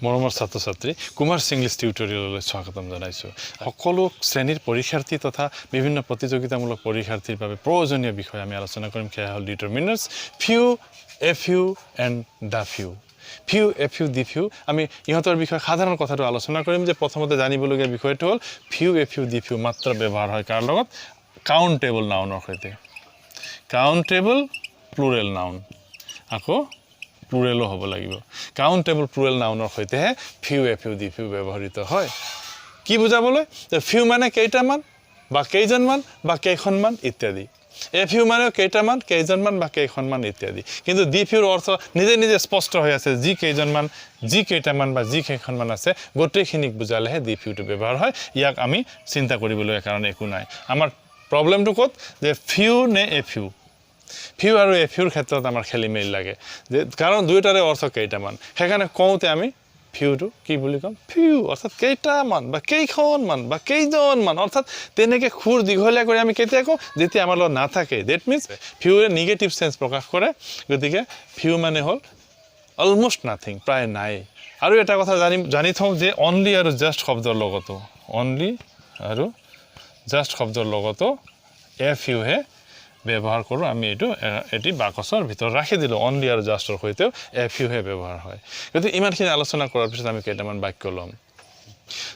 মৰমৰ ছাত্ৰ-ছাত্ৰী কুমাৰ ইংলিছ টিউটৰিয়েললৈ স্বাগতম জনাইছোঁ সকলো শ্ৰেণীৰ পৰীক্ষাৰ্থী তথা বিভিন্ন প্ৰতিযোগিতামূলক পৰীক্ষাৰ্থীৰ বাবে প্ৰয়োজনীয় বিষয় আমি আলোচনা কৰিম সেয়া হ'ল determiners few a few and the few few a few the few আমি ইহঁতৰ বিষয়ে সাধাৰণ কথাটো আলোচনা কৰিম যে প্ৰথমতে জানিবলগীয়া বিষয়টো হ'ল few a few the few মাত্ৰ ব্যৱহাৰ হয় কাৰ লগত কাউণ্টেবল নাউনৰ সৈতে কাউণ্টেবল প্লুৰেল নাউন আকৌ প্লুৰেলো হ'ব লাগিব কাউণ্টেবল প্লুৰেল নাউনৰ সৈতেহে few a few the few ব্যৱহৃত হয় কি বুজাবলৈ ফিউ মানে কেইটামান বা কেইজনমান বা কেইখনমান ইত্যাদি এ ফিউ মানে কেইটামান কেইজনমান বা কেইখনমান ইত্যাদি কিন্তু দি ফিউৰ অৰ্থ নিজে নিজে স্পষ্ট হৈ আছে যি কেইজনমান যি কেইটামান বা যি কেইখনমান আছে গোটেইখিনিক বুজালেহে দি ফিউটো ব্যৱহাৰ হয় ইয়াক আমি চিন্তা কৰিবলগীয়া কাৰণ একো নাই আমাৰ প্ৰব্লেমটো ক'ত যে ফিউ নে এ ফিউ ফিউ আৰু এ ফিউৰ ক্ষেত্ৰত আমাৰ খেলি মেলি লাগে যে কাৰণ দুয়োটাৰে অৰ্থ কেইটামান সেইকাৰণে কওঁতে আমি ফিউটো কি বুলি ক'ম ফিউ অৰ্থাৎ কেইটামান বা কেইখনমান বা কেইজনমান অৰ্থাৎ তেনেকৈ খুৰ দীঘলীয়া কৰি আমি কেতিয়া কওঁ যেতিয়া আমাৰ লগত নাথাকে ডেট মিনছ ফিউৰে নিগেটিভ চেঞ্চ প্ৰকাশ কৰে গতিকে ফিউ মানে হ'ল অলমষ্ট নাথিং প্ৰায় নাই আৰু এটা কথা জানি থওঁ যে অনলি আৰু জাষ্ট শব্দৰ লগতো অনলি আৰু জাষ্ট শব্দৰ লগতো এ ফিউহে ব্যৱহাৰ কৰোঁ আমি এইটো এটি বাকচৰ ভিতৰত ৰাখি দিলোঁ অনলি আৰু জাষ্টৰ সৈতেও এ ফিউহে ব্যৱহাৰ হয় গতিকে ইমানখিনি আলোচনা কৰাৰ পিছত আমি কেইটামান বাক্য ল'ম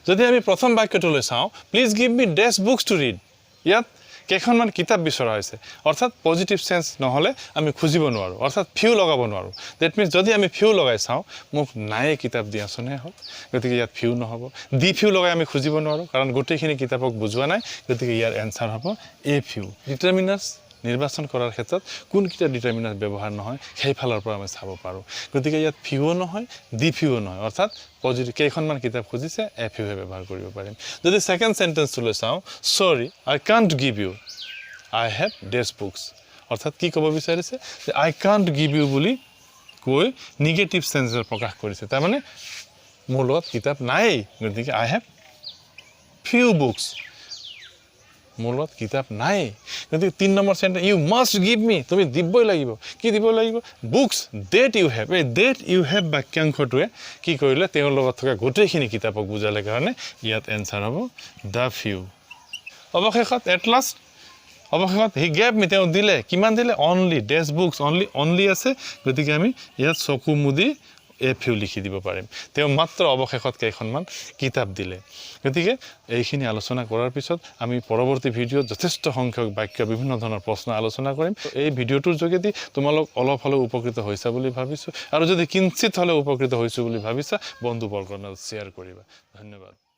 যদি আমি প্ৰথম বাক্যটোলৈ চাওঁ please give me these books to read ইয়াত কেইখনমান কিতাপ বিচৰা হৈছে অৰ্থাৎ পজিটিভ চেঞ্চ নহ'লে আমি খুজিব নোৱাৰোঁ অৰ্থাৎ ফিউ লগাব নোৱাৰোঁ ডেট মিনছ যদি আমি ফিউ লগাই চাওঁ মোক নায়ে কিতাপ দিয়াচোনহে হ'ল গতিকে ইয়াত ফিউ নহ'ব দি ফিউ লগাই আমি খুজিব নোৱাৰোঁ কাৰণ গোটেইখিনি কিতাপক বুজোৱা নাই গতিকে ইয়াৰ এনচাৰ হ'ব এ ফিউ ডিটাৰমিনাৰ্ছ নিৰ্বাচন কৰাৰ ক্ষেত্ৰত কোনকেইটা ডিটাৰমিনাৰ্ছ ব্যৱহাৰ নহয় সেইফালৰ পৰা আমি চাব পাৰোঁ গতিকে ইয়াত ফিউও নহয় দি ফিউও নহয় অৰ্থাৎ পজিটিভ কেইখনমান কিতাপ খুজিছে এ ফিউহে ব্যৱহাৰ কৰিব পাৰিম যদি ছেকেণ্ড চেণ্টেন্সটোলৈ চাওঁ sorry I can't give you I have these books অৰ্থাৎ কি ক'ব বিচাৰিছে যে আই কাণ্ট গিভ ইউ বুলি কৈ নিগেটিভ চেঞ্চৰ প্ৰকাশ কৰিছে তাৰমানে মোৰ লগত কিতাপ নায়েই গতিকে আই হেভ ফিউ বুকছ মোৰ লগত কিতাপ নাই গতিকে ৩ number sentence you must give me তুমি দিবই লাগিব কি দিব লাগিব বুকছ ডেট ইউ হেভ এই ডেট ইউ হেভ বাক্যাংশটোৱে কি কৰিলে তেওঁৰ লগত থকা গোটেইখিনি কিতাপক বুজালে কাৰণে ইয়াত এনচাৰ হ'ব দ্য ফিউ অৱশেষত এট লাষ্ট অৱশেষত হি গেভ মি তেওঁ দিলে কিমান দিলে অনলি ডেছ বুকছ অনলি আছে গতিকে আমি ইয়াত চকু মুদি এ ফিউ লিখি দিব পাৰিম তেওঁ মাত্ৰ অৱশেষত কেইখনমান কিতাপ দিলে গতিকে এইখিনি আলোচনা কৰাৰ পিছত আমি পৰৱৰ্তী ভিডিঅ'ত যথেষ্ট সংখ্যক বাক্য বিভিন্ন ধৰণৰ প্ৰশ্ন আলোচনা কৰিম এই ভিডিঅ'টোৰ যোগেদি তোমালোক অলপ হ'লেও উপকৃত হৈছা বুলি ভাবিছোঁ আৰু যদি কিঞ্চিত হ'লেও উপকৃত হৈছোঁ বুলি ভাবিছা বন্ধুবৰ্গৰ লগত শ্বেয়াৰ কৰিবা ধন্যবাদ